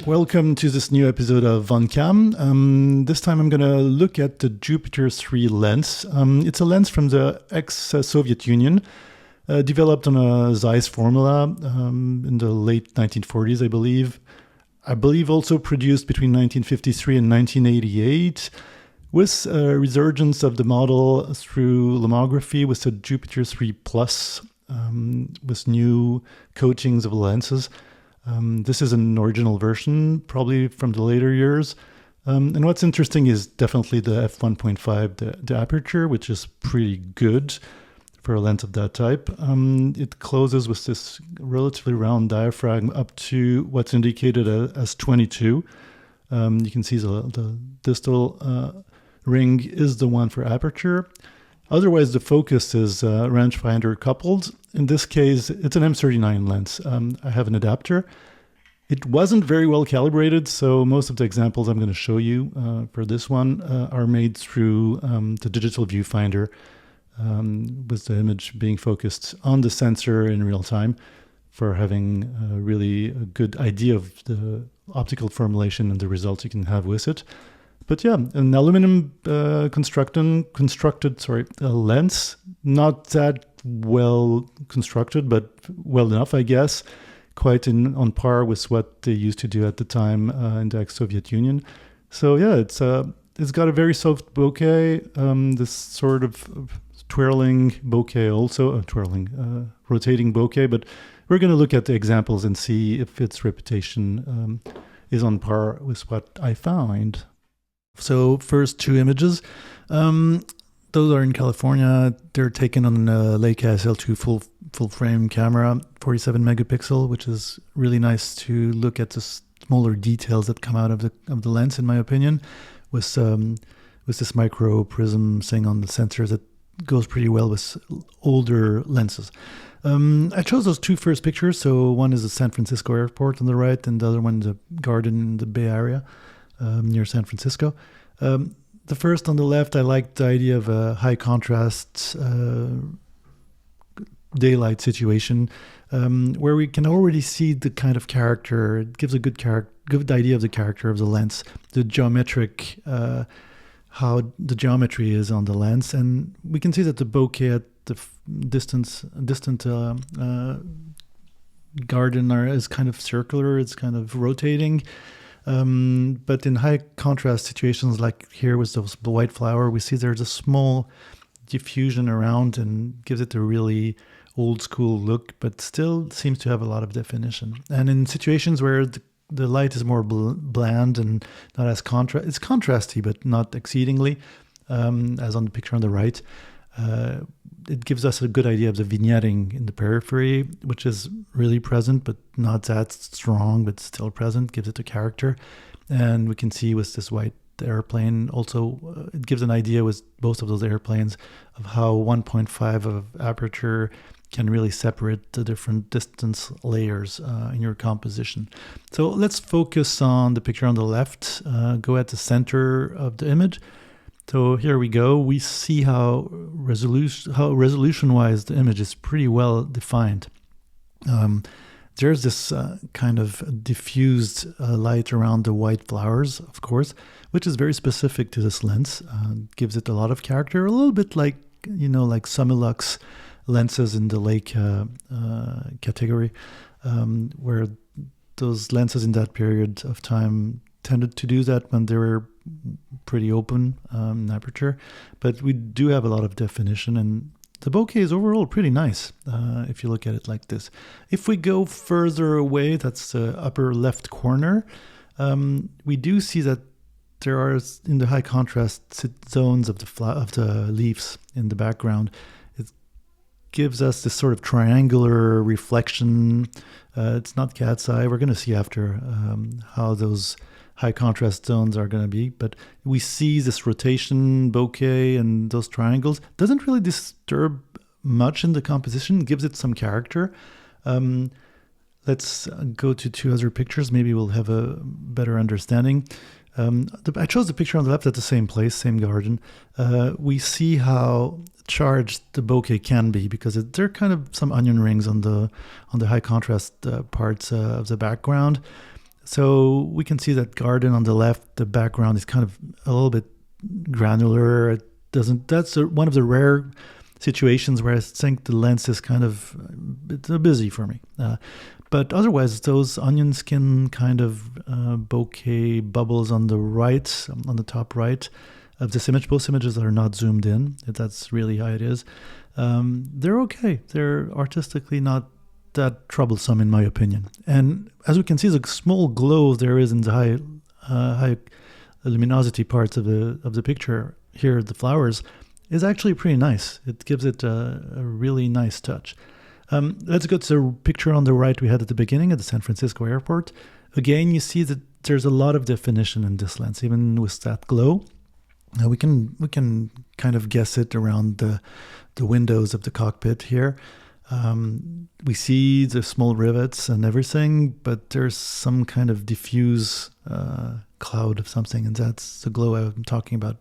Welcome to this new episode of VonCam. This time I'm going to look at the Jupiter 3 lens. It's a lens from the ex-Soviet Union, developed on a Zeiss formula in the late 1940s, I believe. I believe also produced between 1953 and 1988, with a resurgence of the model through Lomography with the Jupiter 3 Plus, with new coatings of lenses. This is an original version, probably from the later years. And what's interesting is definitely the f1.5, the aperture, which is pretty good for a lens of that type. It closes with this relatively round diaphragm up to what's indicated as 22. You can see the distal ring is the one for aperture. Otherwise, the focus is rangefinder-coupled. In this case, it's an M39 lens. I have an adapter. It wasn't very well calibrated, so most of the examples I'm going to show you for this one are made through the digital viewfinder, with the image being focused on the sensor in real time for having really a good idea of the optical formulation and the results you can have with it. But yeah, an aluminum constructed lens, not that well constructed, but well enough, I guess, quite on par with what they used to do at the time in the ex-Soviet Union. So yeah, it's got a very soft bokeh, this sort of twirling bokeh also, rotating bokeh, but we're going to look at the examples and see if its reputation is on par with what I found. So first two images, those are in California. They're taken on a Leica SL2 full frame camera, 47 megapixel, which is really nice to look at the smaller details that come out of the lens, in my opinion, with this micro prism thing on the sensor that goes pretty well with older lenses. I chose those two first pictures. So one is the San Francisco airport on the right, and the other one is a garden in the Bay Area. Near San Francisco. The first on the left, I liked the idea of a high contrast daylight situation where we can already see the kind of character. It gives a good idea of the character of the lens, the geometric, how the geometry is on the lens, and we can see that the bokeh at the distant garden is kind of circular. It's kind of rotating. But in high contrast situations like here with those white flower, we see there's a small diffusion around and gives it a really old school look, but still seems to have a lot of definition. And in situations where the light is more bland and not as it's contrasty, but not exceedingly, as on the picture on the right, it gives us a good idea of the vignetting in the periphery, which is really present, but not that strong, but still present, gives it a character. And we can see with this white airplane also, it gives an idea with both of those airplanes of how 1.5 of aperture can really separate the different distance layers in your composition. So let's focus on the picture on the left, go at the center of the image. So here we go. We see how resolution-wise the image is pretty well defined. There's this kind of diffused light around the white flowers, of course, which is very specific to this lens. Gives it a lot of character, a little bit like Summilux lenses in the Leica category, where those lenses in that period of time tended to do that when they were pretty open in aperture, but we do have a lot of definition, and the bokeh is overall pretty nice if you look at it like this. If we go further away, that's the upper left corner, we do see that there are, in the high contrast zones of the leaves in the background, it gives us this sort of triangular reflection. It's not cat's eye. We're going to see after how those high contrast zones are going to be, but we see this rotation bokeh and those triangles. Doesn't really disturb much in the composition, gives it some character. Let's go to two other pictures. Maybe we'll have a better understanding. I chose the picture on the left at the same place, same garden. We see how charged the bokeh can be because there are kind of some onion rings on the high contrast parts of the background. So we can see that garden on the left, the background is kind of a little bit granular. It doesn't. That's one of the rare situations where I think the lens is kind of it's busy for me. But otherwise, those onion skin kind of bokeh bubbles on the right, on the top right of this image, both images are not zoomed in. That's really how it is. They're okay. They're artistically not that troublesome in my opinion. And as we can see, the small glow there is in the high luminosity parts of the picture here, the flowers, is actually pretty nice. It gives it a really nice touch. Let's go to the picture on the right we had at the beginning at the San Francisco airport. Again, you see that there's a lot of definition in this lens, even with that glow. We can kind of guess it around the windows of the cockpit here. We see the small rivets and everything, but there's some kind of diffuse cloud of something, and that's the glow I'm talking about.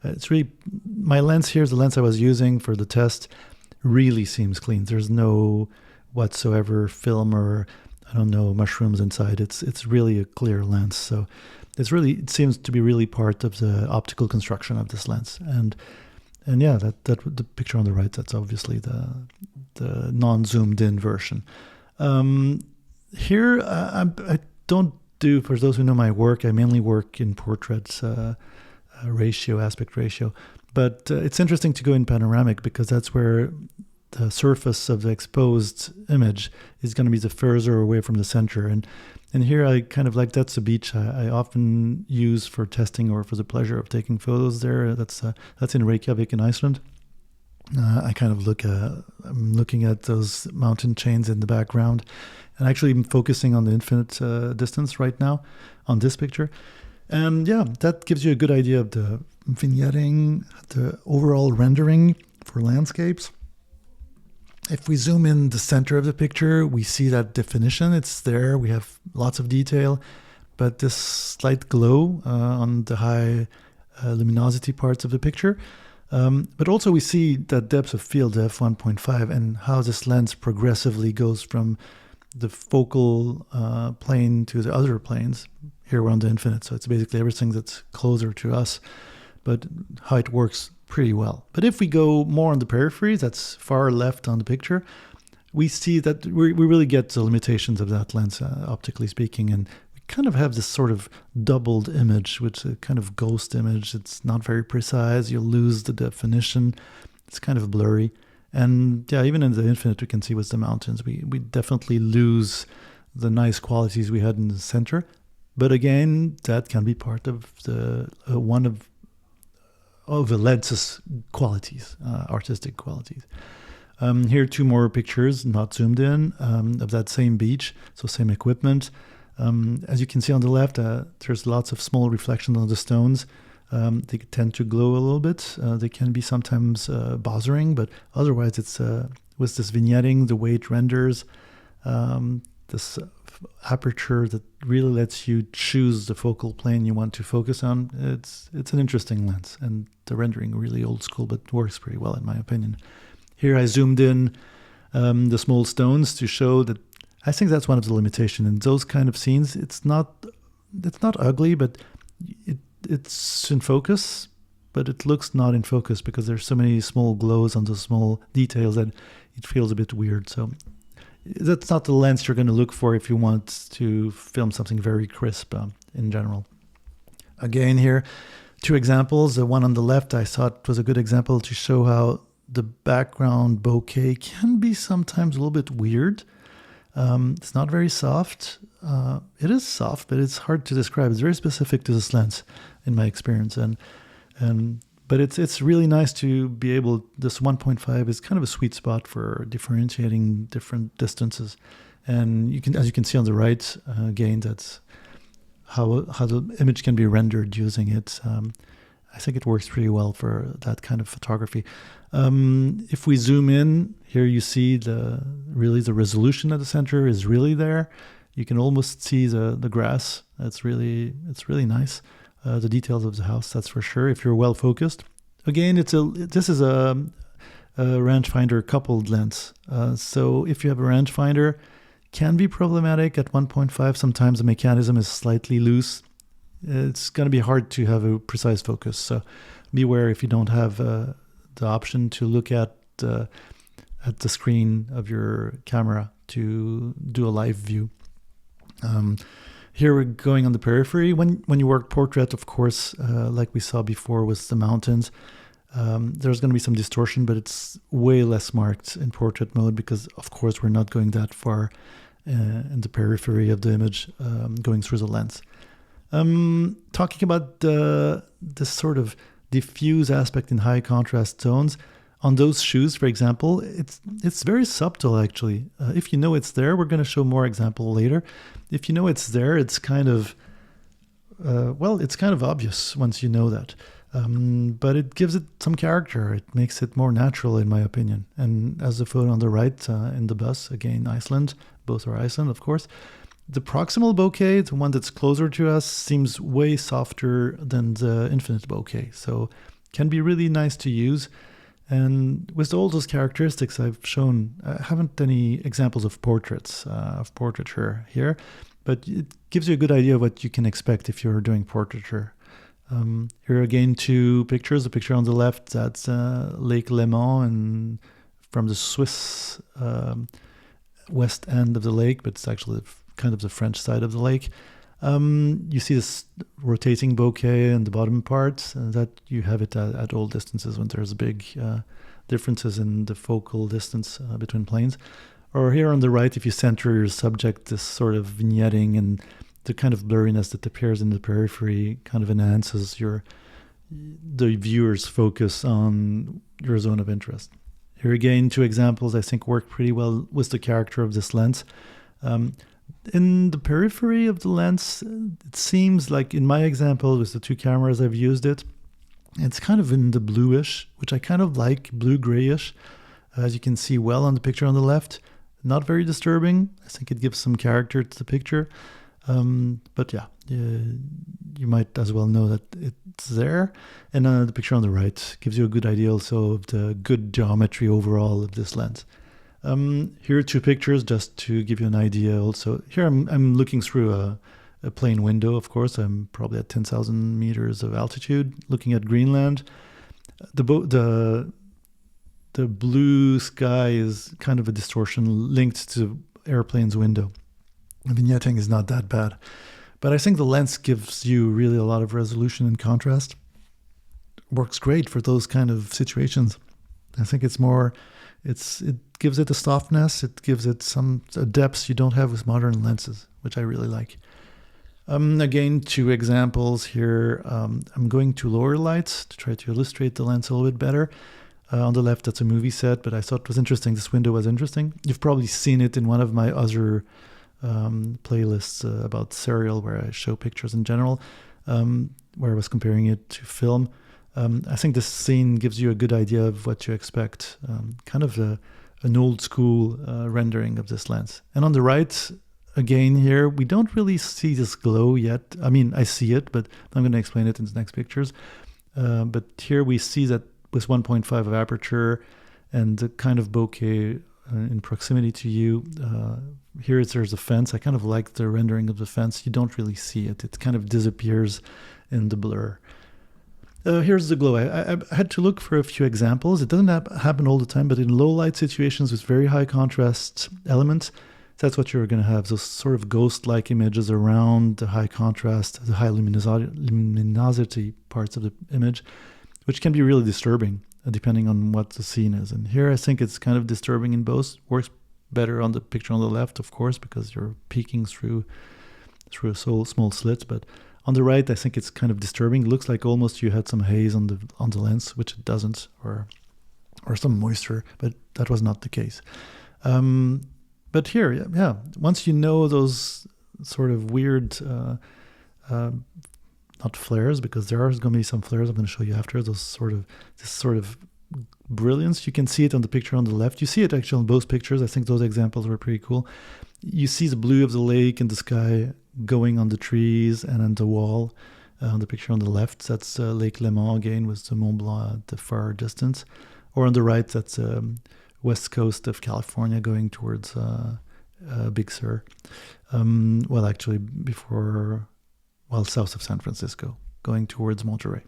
It's really, my lens here is the lens I was using for the test, really seems clean. There's no whatsoever film or, I don't know, mushrooms inside. It's really a clear lens. So it seems to be really part of the optical construction of this lens. And yeah, that the picture on the right, that's obviously the non-zoomed in version. Here, I don't do, for those who know my work, I mainly work in portraits, aspect ratio. But it's interesting to go in panoramic because that's where the surface of the exposed image is going to be the further away from the center. And here I kind of like, that's a beach I often use for testing or for the pleasure of taking photos there. That's in Reykjavik in Iceland. I kind of I'm looking at those mountain chains in the background, and actually I'm focusing on the infinite distance right now on this picture. And yeah, that gives you a good idea of the vignetting, the overall rendering for landscapes. If we zoom in the center of the picture, we see that definition. It's there. We have lots of detail, but this slight glow on the high luminosity parts of the picture. But also we see that depth of field, f1.5, and how this lens progressively goes from the focal plane to the other planes. Here we're on the infinite, so it's basically everything that's closer to us, but how it works pretty well. But if we go more on the periphery, that's far left on the picture, we see that we really get the limitations of that lens, optically speaking, and we kind of have this sort of doubled image, which is a kind of ghost image. It's not very precise. You lose the definition. It's kind of blurry. And yeah, even in the infinite, we can see with the mountains, we definitely lose the nice qualities we had in the center. But again, that can be part of the one of the lens's qualities, artistic qualities. Here, two more pictures, not zoomed in, of that same beach, so same equipment. As you can see on the left, there's lots of small reflections on the stones. They tend to glow a little bit. They can be sometimes bothering, but otherwise it's with this vignetting, the way it renders, this aperture that really lets you choose the focal plane you want to focus on. It's an interesting lens, and the rendering really old school, but works pretty well in my opinion. Here I zoomed in the small stones to show that I think that's one of the limitations in those kind of scenes. It's not ugly, but it's in focus, but it looks not in focus because there's so many small glows on the small details that it feels a bit weird. So that's not the lens you're going to look for if you want to film something very crisp in general. Again here, two examples. The one on the left I thought was a good example to show how the background bokeh can be sometimes a little bit weird. It's not very soft. It is soft, but it's hard to describe. It's very specific to this lens in my experience. But it's really nice to be able, this 1.5 is kind of a sweet spot for differentiating different distances. And as you can see on the right, again, that's how the image can be rendered using it. I think it works pretty well for that kind of photography. If we zoom in, here you see the resolution at the center is really there. You can almost see the grass. It's really nice. The details of the house, that's for sure, if you're well focused. Again, this is a rangefinder-coupled lens. So if you have a rangefinder, can be problematic at 1.5. Sometimes the mechanism is slightly loose. It's going to be hard to have a precise focus. So beware if you don't have the option to look at the screen of your camera to do a live view. Here we're going on the periphery. When you work portrait, of course, like we saw before with the mountains, there's going to be some distortion, but it's way less marked in portrait mode because, of course, we're not going that far in the periphery of the image going through the lens. Talking about this sort of diffuse aspect in high contrast tones, on those shoes, for example, it's very subtle actually. If you know it's there, we're going to show more example later. If you know it's there, it's kind of it's kind of obvious once you know that. But it gives it some character. It makes it more natural, in my opinion. And as the photo on the right in the bus, again, Iceland, both are Iceland, of course. The proximal bokeh, the one that's closer to us, seems way softer than the infinite bokeh. So can be really nice to use. And with all those characteristics I've shown, I haven't any examples of portraits, of portraiture here, but it gives you a good idea of what you can expect if you're doing portraiture. Here again, two pictures. The picture on the left, that's Lake Léman and from the Swiss west end of the lake, but it's actually kind of the French side of the lake. You see this rotating bokeh in the bottom part, that you have it at all distances when there's big differences in the focal distance between planes. Or here on the right, if you center your subject, this sort of vignetting and the kind of blurriness that appears in the periphery kind of enhances the viewer's focus on your zone of interest. Here again, two examples I think work pretty well with the character of this lens. In the periphery of the lens, it seems like in my example with the two cameras I've used it's kind of in the bluish, which I kind of like, blue-grayish, as you can see well on the picture on the left. Not very disturbing. I think it gives some character to the picture. But yeah, you might as well know that it's there. And the picture on the right gives you a good idea also of the good geometry overall of this lens. Here are two pictures just to give you an idea also. Here I'm looking through a plane window, of course. I'm probably at 10,000 meters of altitude looking at Greenland. The blue sky is kind of a distortion linked to airplane's window. The vignetting is not that bad. But I think the lens gives you really a lot of resolution and contrast. Works great for those kind of situations. I think it gives it a softness, it gives it some depth you don't have with modern lenses, which I really like. Again, two examples here. I'm going to lower lights to try to illustrate the lens a little bit better. On the left, that's a movie set, but I thought it was interesting. This window was interesting. You've probably seen it in one of my other playlists about serial, where I show pictures in general, where I was comparing it to film. I think this scene gives you a good idea of what you expect, kind of an old school rendering of this lens. And on the right, again here, we don't really see this glow yet. I mean, I see it, but I'm going to explain it in the next pictures. But here we see that with 1.5 of aperture and the kind of bokeh in proximity to you. Here there's a fence. I kind of like the rendering of the fence. You don't really see it. It kind of disappears in the blur. Here's the glow. I had to look for a few examples. It doesn't happen all the time, but in low light situations with very high contrast elements, that's what you're going to have, those sort of ghost-like images around the high contrast, the high luminosity parts of the image, which can be really disturbing depending on what the scene is. And here I think it's kind of disturbing in both. Works better on the picture on the left, of course, because you're peeking through a small slit, but on the right, I think it's kind of disturbing. It looks like almost you had some haze on the lens, which it doesn't, or some moisture, but that was not the case. But here, yeah, once you know those sort of weird, not flares, because there are going to be some flares I'm going to show you after, this sort of brilliance. You can see it on the picture on the left. You see it actually on both pictures. I think those examples were pretty cool. You see the blue of the lake and the sky going on the trees and on the wall. On the picture on the left, that's Lake Léman again with the Mont Blanc at the far distance. Or on the right, that's west coast of California going towards Big Sur. Well, actually, south of San Francisco, going towards Monterey.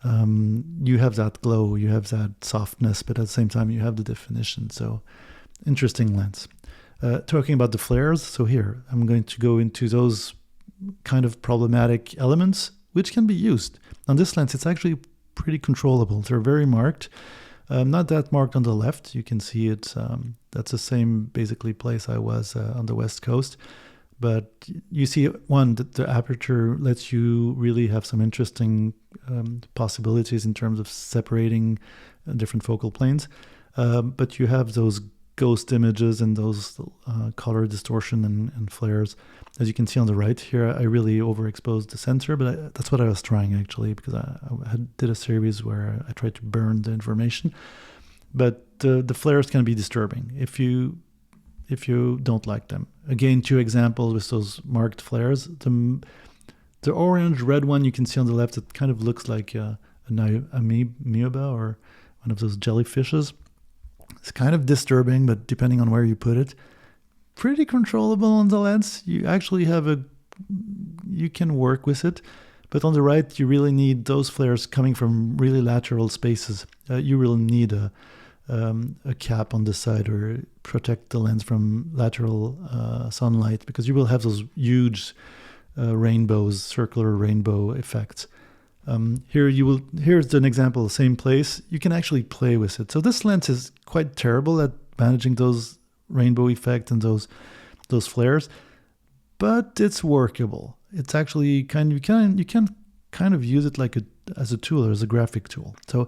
You have that glow, you have that softness, but at the same time, you have the definition. So, interesting lens. Talking about the flares, so here, I'm going to go into those kind of problematic elements, which can be used. On this lens, it's actually pretty controllable. They're very marked. Not that marked on the left. You can see it. That's the same basically place I was on the West Coast. But you see, one, that the aperture lets you really have some interesting possibilities in terms of separating different focal planes. But you have those ghost images and those color distortion and flares. As you can see on the right here, I really overexposed the sensor, but that's what I was trying actually, because I did a series where I tried to burn the information. But the flares can be disturbing if you don't like them. Again, 2 examples with those marked flares. The orange red one you can see on the left, it kind of looks like an amoeba or one of those jellyfishes. It's kind of disturbing, but depending on where you put it, pretty controllable on the lens. You actually you can work with it. But on the right, you really need those flares coming from really lateral spaces. You really need a cap on the side or protect the lens from lateral sunlight, because you will have those huge rainbows, circular rainbow effects. Here's an example, same place. You can actually play with it. So this lens is quite terrible at managing those rainbow effects and those flares, but it's workable. It's actually you can kind of use it as a tool or as a graphic tool. So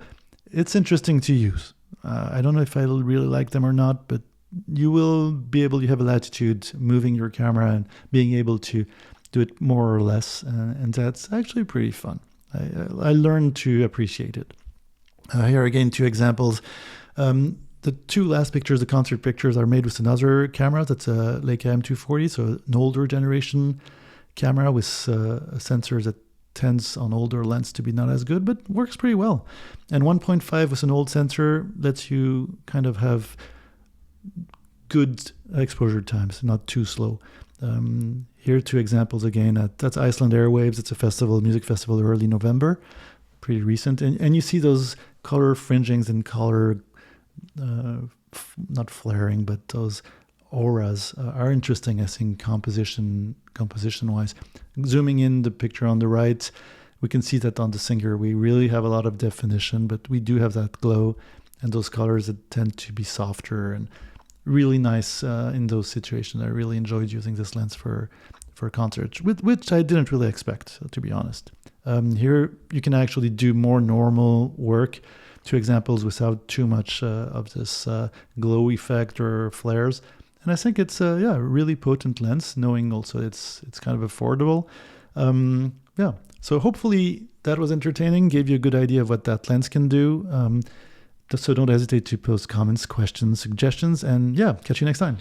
it's interesting to use. I don't know if I'll really like them or not, but you will be able to have a latitude moving your camera and being able to do it more or less, and that's actually pretty fun. I learned to appreciate it. Here again, 2 examples. The 2 last pictures, the concert pictures, are made with another camera. That's a Leica M240, so an older generation camera with a sensor that tends on older lens to be not as good, but works pretty well. And 1.5 with an old sensor lets you kind of have good exposure times, not too slow. Here 2 examples again. That's Iceland Airwaves. It's a music festival early November, pretty recent. And you see those color fringings and color, not flaring, but those auras are interesting, I think, composition-wise. Zooming in the picture on the right, we can see that on the Singer we really have a lot of definition, but we do have that glow and those colors that tend to be softer and really nice in those situations. I really enjoyed using this lens for concerts, which I didn't really expect, to be honest. Here you can actually do more normal work. 2 examples without too much of this glow effect or flares. And I think it's a really potent lens, knowing also it's kind of affordable. So hopefully that was entertaining, gave you a good idea of what that lens can do. So don't hesitate to post comments, questions, suggestions, and catch you next time.